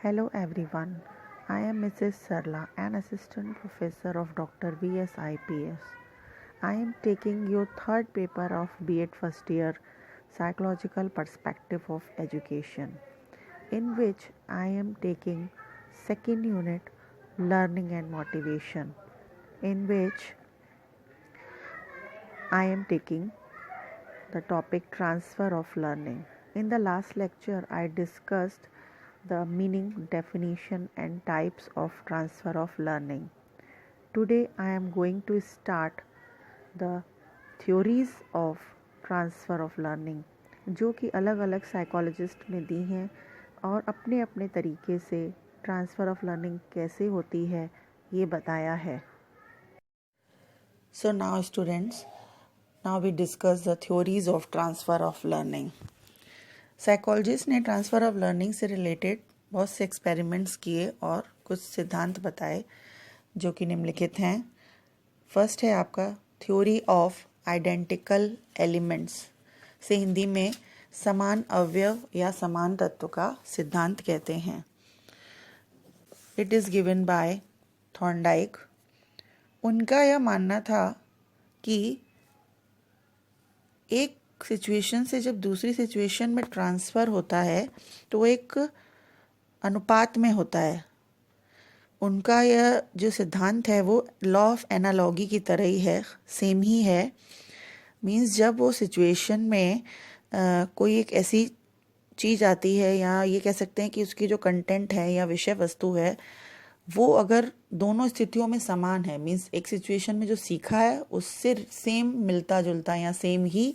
Hello everyone, I am Mrs. Sarla, an assistant professor of Dr. V.S. IPS. I am taking your third paper of B.Ed first year Psychological Perspective of Education, in which I am taking second unit Learning and Motivation, in which I am taking the topic Transfer of Learning. In the last lecture, I discussed the meaning, definition, and types of transfer of learning. Today, I am going to start the theories of transfer of learning, जो कि अलग अलग psychologist ने दी हैं और अपने अपने तरीके से ट्रांसफ़र ऑफ लर्निंग कैसे होती है ये बताया है. So now students, now we discuss the theories of transfer of learning. Psychologist ने ट्रांसफ़र ऑफ लर्निंग से रिलेटेड बहुत से एक्सपेरिमेंट्स किए और कुछ सिद्धांत बताए जो कि निम्नलिखित हैं. फर्स्ट है आपका थ्योरी ऑफ आइडेंटिकल एलिमेंट्स, से हिंदी में समान अवयव या समान तत्व का सिद्धांत कहते हैं. It is given by Thorndike. उनका यह मानना था कि एक सिचुएशन से जब दूसरी सिचुएशन में ट्रांसफ़र होता है तो एक अनुपात में होता है. उनका यह जो सिद्धांत है वो लॉ ऑफ एनालॉगी की तरह ही है, सेम ही है. मीन्स जब वो सिचुएशन में कोई एक ऐसी चीज़ आती है या ये कह सकते हैं कि उसकी जो कंटेंट है या विषय वस्तु है वो अगर दोनों स्थितियों में समान है, मीन्स एक सिचुएशन में जो सीखा है उससे सेम मिलता जुलता या सेम ही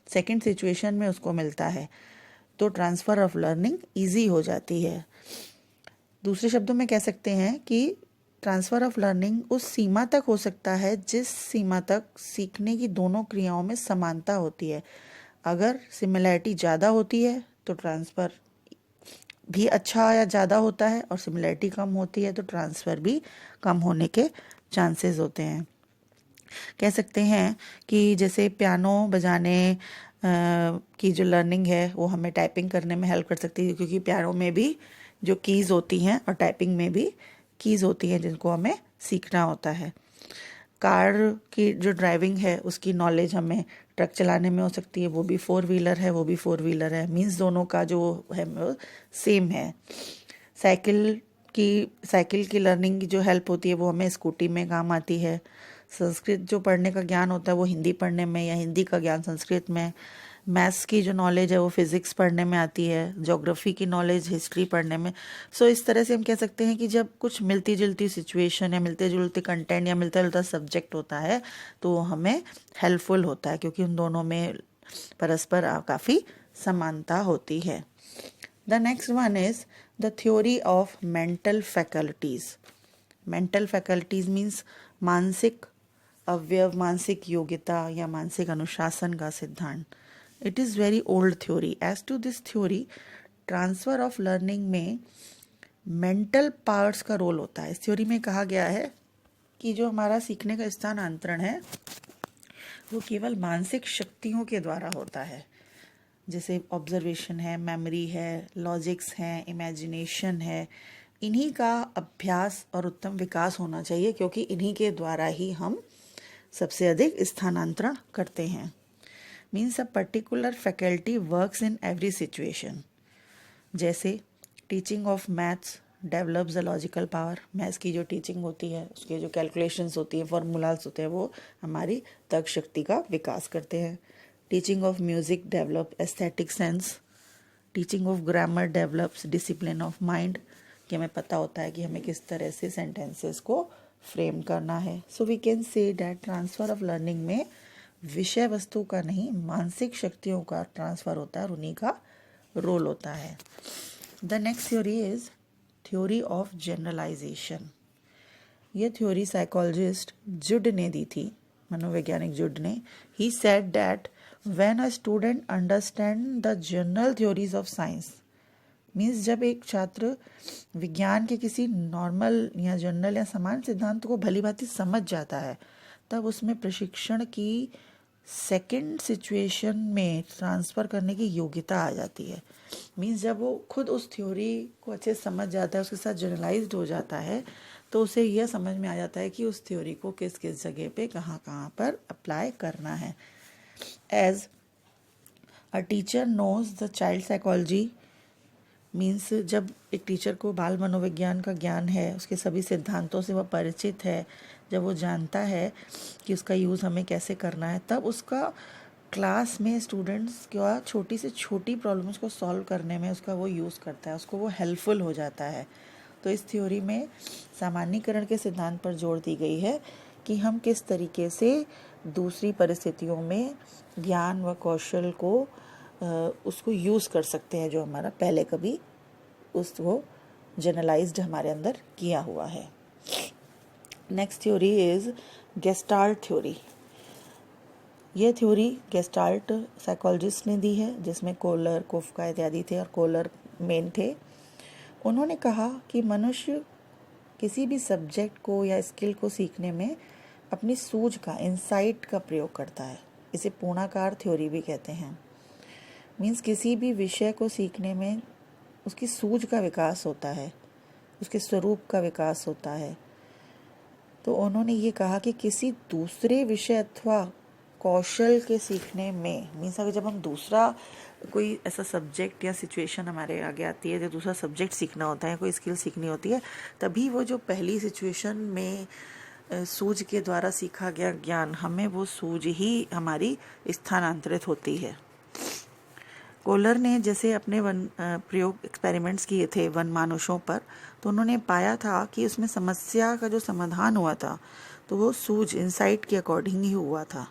सेकंड सिचुएशन में उसको मिलता है, तो ट्रांसफ़र ऑफ लर्निंग इजी हो जाती है. दूसरे शब्दों में कह सकते हैं कि ट्रांसफ़र ऑफ लर्निंग उस सीमा तक हो सकता है जिस सीमा तक सीखने की दोनों क्रियाओं में समानता होती है. अगर सिमिलैरिटी ज़्यादा होती है तो ट्रांसफ़र भी अच्छा या ज़्यादा होता है और सिमिलैरिटी कम होती है तो ट्रांसफ़र भी कम होने के चांसेस होते हैं. कह सकते हैं कि जैसे पियानो बजाने की जो लर्निंग है वो हमें टाइपिंग करने में हेल्प कर सकती है, क्योंकि पियानो में भी जो कीज़ होती हैं और टाइपिंग में भी कीज़ होती हैं जिनको हमें सीखना होता है. कार की जो ड्राइविंग है उसकी नॉलेज हमें ट्रक चलाने में हो सकती है, वो भी फोर व्हीलर है, वो भी फोर व्हीलर है, मीन्स दोनों का जो है वो सेम है. साइकिल की लर्निंग की जो हेल्प होती है वो हमें स्कूटी में काम आती है. संस्कृत जो पढ़ने का ज्ञान होता है वो हिंदी पढ़ने में, या हिंदी का ज्ञान संस्कृत में. मैथ्स की जो नॉलेज है वो फिज़िक्स पढ़ने में आती है. ज्योग्राफी की नॉलेज हिस्ट्री पढ़ने में. सो इस तरह से हम कह सकते हैं कि जब कुछ मिलती जुलती सिचुएशन या मिलते जुलते कंटेंट या मिलता जुलता सब्जेक्ट होता है तो हमें हेल्पफुल होता है, क्योंकि उन दोनों में परस्पर काफ़ी समानता होती है. The next one is the theory of mental faculties. Mental faculties means मानसिक अवयव, मानसिक योग्यता या मानसिक अनुशासन का सिद्धांत. It is very old theory. As to this theory transfer of learning में मेंटल पार्ट्स का रोल होता है. इस थ्योरी में कहा गया है कि जो हमारा सीखने का स्थानांतरण है वो केवल मानसिक शक्तियों के द्वारा होता है, जैसे ऑब्जर्वेशन है, मेमोरी है, लॉजिक्स हैं, इमेजिनेशन है. इन्हीं का अभ्यास और उत्तम विकास होना चाहिए, क्योंकि इन्हीं के द्वारा ही हम सबसे अधिक स्थानांतरण करते हैं. Means a particular faculty works in every situation. जैसे teaching of maths develops the logical power. Maths की जो टीचिंग होती है उसके जो कैलकुलेशंस होती हैं, फॉर्मूलाज होते हैं, वो हमारी तर्क शक्ति का विकास करते हैं. Teaching of music develop aesthetic sense. Teaching of grammar develops discipline of mind, कि हमें पता होता है कि हमें किस तरह से सेंटेंसेस को फ्रेम करना है. So we can say that transfer of learning में विषय वस्तु का नहीं, मानसिक शक्तियों का ट्रांसफ़र होता है और उन्हीं का रोल होता है. The next theory is theory of generalisation. ये थ्योरी साइकोलॉजिस्ट जुड ने दी थी, मनोवैज्ञानिक जुड ने. He said that when a student understand the general theories of science, means जब एक छात्र विज्ञान के किसी नॉर्मल या जनरल या समान सिद्धांत को भली भांति समझ जाता है तब उसमें प्रशिक्षण की सेकंड सिचुएशन में ट्रांसफ़र करने की योग्यता आ जाती है। मीन्स जब वो खुद उस थ्योरी को अच्छे से समझ जाता है, उसके साथ जनरलाइज्ड हो जाता है, तो उसे यह समझ में आ जाता है कि उस थ्योरी को किस किस जगह पे कहाँ कहाँ पर अप्लाई करना है। As a teacher knows the child psychology, means जब एक टीचर को बाल मनोविज्ञान का ज्ञान है, उसके सभी सिद्धांतों से वह परिचित है, जब वो जानता है कि उसका यूज़ हमें कैसे करना है, तब उसका क्लास में स्टूडेंट्स का छोटी से छोटी प्रॉब्लम्स को सॉल्व करने में उसका वो यूज़ करता है, उसको वो हेल्पफुल हो जाता है। तो इस थ्योरी में सामान्यीकरण के सिद्धांत पर जोर दी गई है कि हम किस तरीके से दूसरी परिस्थितियों में ज्ञान व कौशल को उसको यूज़ कर सकते हैं जो हमारा पहले कभी उसको जनरलाइज्ड हमारे अंदर किया हुआ है। Next theory is gestalt theory. यह थ्योरी गेस्टाल्ट साइकोलॉजिस्ट ने दी है, जिसमें कोलर, कोफका इत्यादि थे और कोलर मेन थे। उन्होंने कहा कि मनुष्य किसी भी सब्जेक्ट को या स्किल को सीखने में अपनी सूझ का, इंसाइट का प्रयोग करता है। इसे पूर्णाकार थ्योरी भी कहते हैं। मीन्स किसी भी विषय को सीखने में उसकी सूझ का विकास होता है, उसके स्वरूप का विकास होता है। तो उन्होंने ये कहा कि किसी दूसरे विषय अथवा कौशल के सीखने में, मीन्स अगर जब हम दूसरा कोई ऐसा सब्जेक्ट या सिचुएशन हमारे आगे आती है, जब दूसरा सब्जेक्ट सीखना होता है, कोई स्किल सीखनी होती है, तभी वो जो पहली सिचुएशन में सूझ के द्वारा सीखा गया ज्ञान, हमें वो सूझ ही हमारी स्थानांतरित होती है। कोलर ने जैसे अपने प्रयोग एक्सपेरिमेंट्स किए थे वन मानुषों पर, तो उन्होंने पाया था कि उसमें समस्या का जो समाधान हुआ था, तो वो सूझ, इंसाइट के अकॉर्डिंग ही हुआ था।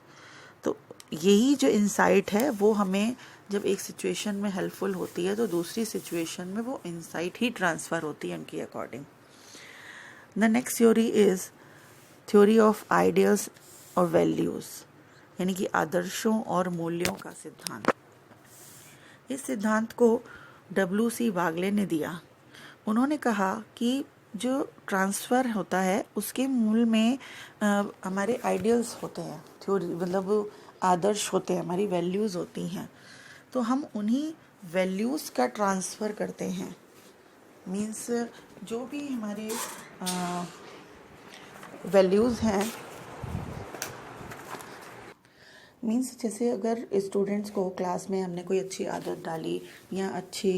तो यही जो इंसाइट है वो हमें जब एक सिचुएशन में हेल्पफुल होती है, तो दूसरी सिचुएशन में वो इंसाइट ही ट्रांसफ़र होती है उनकी according. The next theory is theory of ideals और वैल्यूज़, यानी कि आदर्शों और मूल्यों का सिद्धांत। इस सिद्धांत को W.C. वागले ने दिया। उन्होंने कहा कि जो ट्रांसफ़र होता है उसके मूल में हमारे आइडियल्स होते हैं, थ्योरी मतलब आदर्श होते हैं, हमारी वैल्यूज़ होती हैं। तो हम उन्हीं वैल्यूज़ का ट्रांसफ़र करते हैं। मीन्स जो भी हमारे वैल्यूज़ हैं, मीन्स जैसे अगर स्टूडेंट्स को क्लास में हमने कोई अच्छी आदत डाली या अच्छी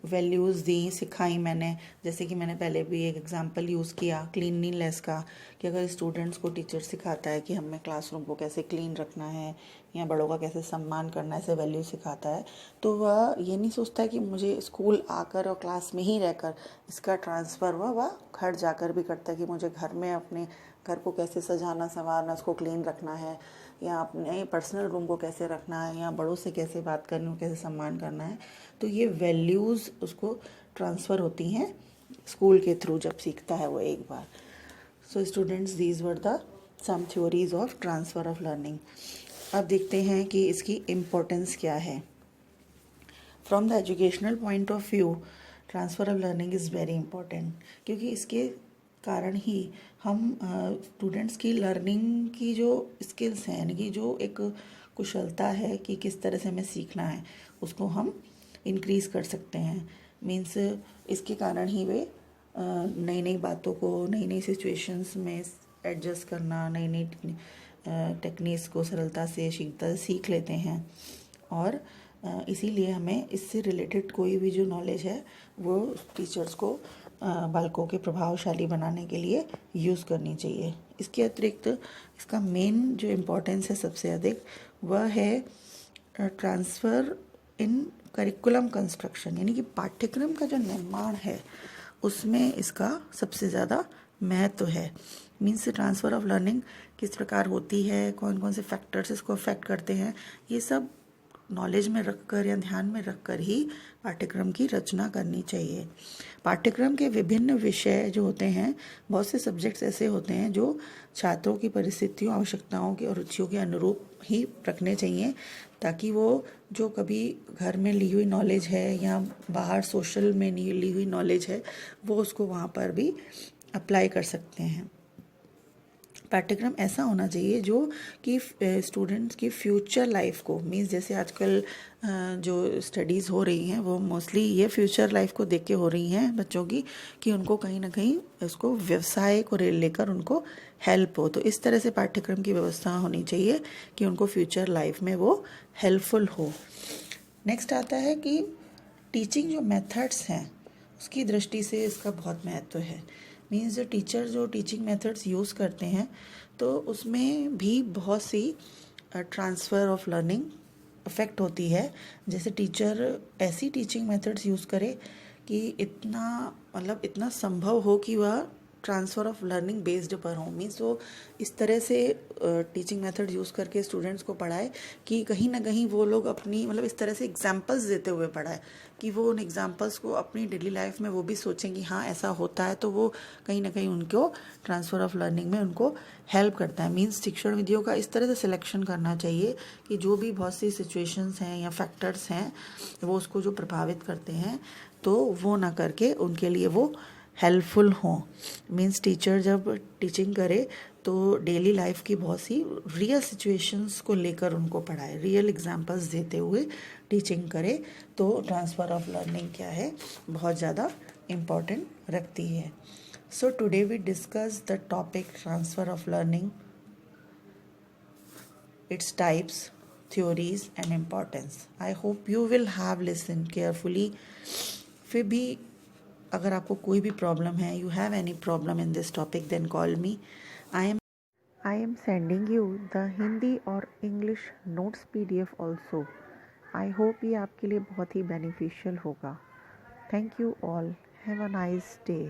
वैल्यूज़ दी, सिखाई मैंने, जैसे कि मैंने पहले भी एक एग्जांपल यूज़ किया क्लीनलीनेस का, कि अगर स्टूडेंट्स को टीचर सिखाता है कि हमें क्लासरूम को कैसे क्लीन रखना है या बड़ों का कैसे सम्मान करना है, ऐसे वैल्यू सिखाता है, तो वह ये नहीं सोचता है कि मुझे स्कूल आकर और क्लास में ही रहकर इसका ट्रांसफ़र वह घर जाकर भी करता है कि मुझे घर में अपने घर को कैसे सजाना संवारना, उसको क्लीन रखना है, या अपने पर्सनल रूम को कैसे रखना है, या बड़ों से कैसे बात करनी है, कैसे सम्मान करना है। तो ये वैल्यूज़ उसको ट्रांसफ़र होती हैं स्कूल के थ्रू जब सीखता है वो एक बार। So students, these were the some theories of transfer of learning. अब देखते हैं कि इसकी इम्पोर्टेंस क्या है। From the educational point of view, transfer of learning is very important, क्योंकि इसके कारण ही हम स्टूडेंट्स की लर्निंग की जो स्किल्स हैं, यानी कि जो एक कुशलता है कि किस तरह से हमें सीखना है, उसको हम इंक्रीज़ कर सकते हैं। मीन्स इसके कारण ही वे नई नई बातों को, नई नई सिचुएशंस में एडजस्ट करना, नई नई टेक्निक्स को सरलता से, शीघ्रता से सीख लेते हैं। और इसीलिए हमें इससे रिलेटेड कोई भी जो नॉलेज है वो टीचर्स को बालकों के प्रभावशाली बनाने के लिए यूज़ करनी चाहिए। इसके अतिरिक्त इसका मेन जो इम्पोर्टेंस है सबसे अधिक, वह है ट्रांसफ़र इन करिकुलम कंस्ट्रक्शन, यानी कि पाठ्यक्रम का जो निर्माण है उसमें इसका सबसे ज़्यादा महत्व है। मीन्स ट्रांसफ़र ऑफ लर्निंग किस प्रकार होती है, कौन कौन से फैक्टर्स इसको अफेक्ट करते हैं, ये सब नॉलेज में रखकर या ध्यान में रखकर ही पाठ्यक्रम की रचना करनी चाहिए। पाठ्यक्रम के विभिन्न विषय जो होते हैं, बहुत से सब्जेक्ट्स ऐसे होते हैं जो छात्रों की परिस्थितियों, आवश्यकताओं की और रुचियों के अनुरूप ही रखने चाहिए, ताकि वो जो कभी घर में ली हुई नॉलेज है या बाहर सोशल में ली हुई नॉलेज है, वो उसको वहाँ पर भी अप्लाई कर सकते हैं। पाठ्यक्रम ऐसा होना चाहिए जो कि स्टूडेंट्स की फ्यूचर लाइफ को, मीन्स जैसे आजकल जो स्टडीज़ हो रही हैं वो मोस्टली ये फ्यूचर लाइफ को देख के हो रही हैं बच्चों की, कि उनको कहीं ना कहीं इसको व्यवसाय को लेकर उनको हेल्प हो। तो इस तरह से पाठ्यक्रम की व्यवस्था होनी चाहिए कि उनको फ्यूचर लाइफ में वो हेल्पफुल हो। नेक्स्ट आता है कि टीचिंग जो मेथड्स हैं उसकी दृष्टि से इसका बहुत महत्व है। मीन्स जो टीचर जो टीचिंग मेथड्स यूज़ करते हैं तो उसमें भी बहुत सी ट्रांसफ़र ऑफ लर्निंग अफेक्ट होती है। जैसे टीचर ऐसी टीचिंग मेथड्स यूज़ करे कि इतना मतलब इतना संभव हो कि वह ट्रांसफ़र ऑफ लर्निंग बेस्ड पर हो। मीन्स वो इस तरह से टीचिंग मेथड यूज़ करके स्टूडेंट्स को पढ़ाए कि कहीं ना कहीं वो लोग अपनी मतलब इस तरह से एग्जांपल्स देते हुए पढ़ाए कि वो उन एग्जांपल्स को अपनी डेली लाइफ में वो भी सोचें कि हाँ ऐसा होता है, तो वो कहीं ना कहीं उनको ट्रांसफ़र ऑफ लर्निंग में उनको हेल्प करता है। मीन्स शिक्षण विधियों का इस तरह से सिलेक्शन करना चाहिए कि जो भी बहुत सी सिचुएशंस हैं या फैक्टर्स हैं वो उसको जो प्रभावित करते हैं तो वो ना करके उनके लिए वो हेल्पफुल हों। मीन्स टीचर जब टीचिंग करे तो डेली लाइफ की बहुत सी रियल सिचुएशंस को लेकर उनको पढ़ाए, रियल एग्जांपल्स देते हुए टीचिंग करे, तो ट्रांसफ़र ऑफ लर्निंग क्या है बहुत ज़्यादा इम्पॉर्टेंट रखती है। So today we discuss the topic transfer of learning, its types, theories and importance. I hope you will have listened carefully. फिर भी अगर आपको कोई भी प्रॉब्लम है, you have any problem in this topic, then call me. I am sending you the Hindi और English notes PDF also. I hope ये आपके लिए बहुत ही beneficial होगा. Thank you all. Have a nice day.